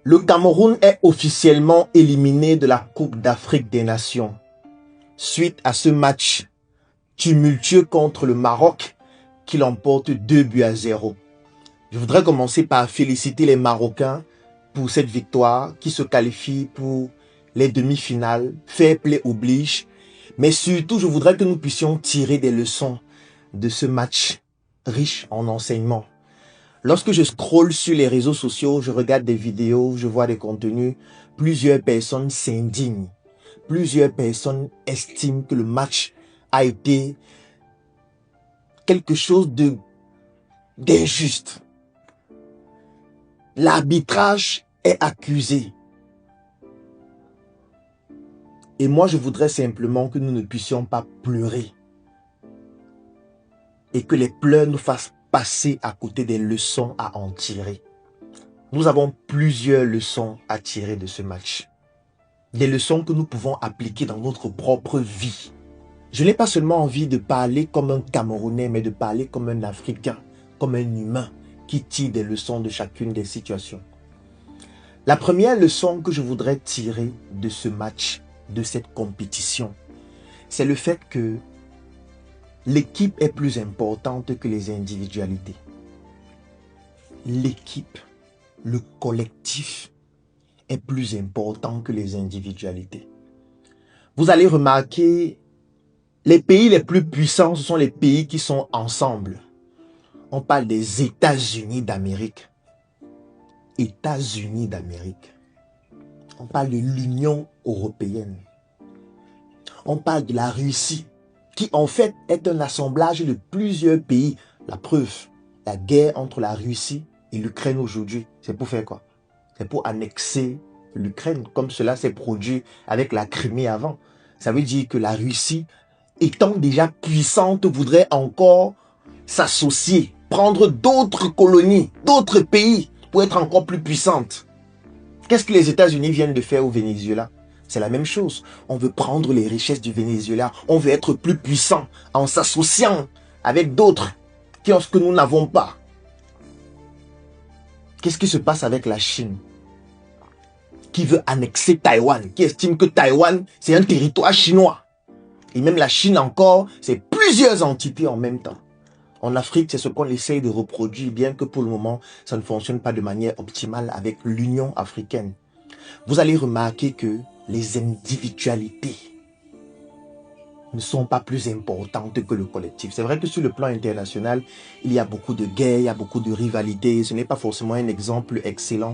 Le Cameroun est officiellement éliminé de la Coupe d'Afrique des Nations suite à ce match tumultueux contre le Maroc qui l'emporte 2-0. Je voudrais commencer par féliciter les Marocains pour cette victoire qui se qualifie pour les demi-finales. Fair play oblige. Mais surtout, je voudrais que nous puissions tirer des leçons de ce match riche en enseignements. Lorsque je scrolle sur les réseaux sociaux, je regarde des vidéos, je vois des contenus, plusieurs personnes s'indignent. Plusieurs personnes estiment que le match a été quelque chose d'injuste. L'arbitrage est accusé. Et moi, je voudrais simplement que nous ne puissions pas pleurer. Et que les pleurs nous fassent passer à côté des leçons à en tirer. Nous avons plusieurs leçons à tirer de ce match. Des leçons que nous pouvons appliquer dans notre propre vie. Je n'ai pas seulement envie de parler comme un Camerounais, mais de parler comme un Africain, comme un humain qui tire des leçons de chacune des situations. La première leçon que je voudrais tirer de ce match, de cette compétition, c'est le fait que l'équipe est plus importante que les individualités. L'équipe, le collectif est plus important que les individualités. Vous allez remarquer, les pays les plus puissants, ce sont les pays qui sont ensemble. On parle des États-Unis d'Amérique. États-Unis d'Amérique. On parle de l'Union européenne. On parle de la Russie, qui en fait est un assemblage de plusieurs pays. La preuve, la guerre entre la Russie et l'Ukraine aujourd'hui, c'est pour faire quoi? C'est pour annexer l'Ukraine, comme cela s'est produit avec la Crimée avant. Ça veut dire que la Russie, étant déjà puissante, voudrait encore s'associer, prendre d'autres colonies, d'autres pays pour être encore plus puissante. Qu'est-ce que les États-Unis viennent de faire au Venezuela? C'est la même chose. On veut prendre les richesses du Venezuela. On veut être plus puissant en s'associant avec d'autres qui ont ce que nous n'avons pas. Qu'est-ce qui se passe avec la Chine? Qui veut annexer Taïwan, qui estime que Taïwan, c'est un territoire chinois. Et même la Chine encore, c'est plusieurs entités en même temps. En Afrique, c'est ce qu'on essaye de reproduire, bien que pour le moment, ça ne fonctionne pas de manière optimale avec l'Union africaine. Vous allez remarquer que les individualités ne sont pas plus importantes que le collectif. C'est vrai que sur le plan international, il y a beaucoup de guerres, il y a beaucoup de rivalités. Ce n'est pas forcément un exemple excellent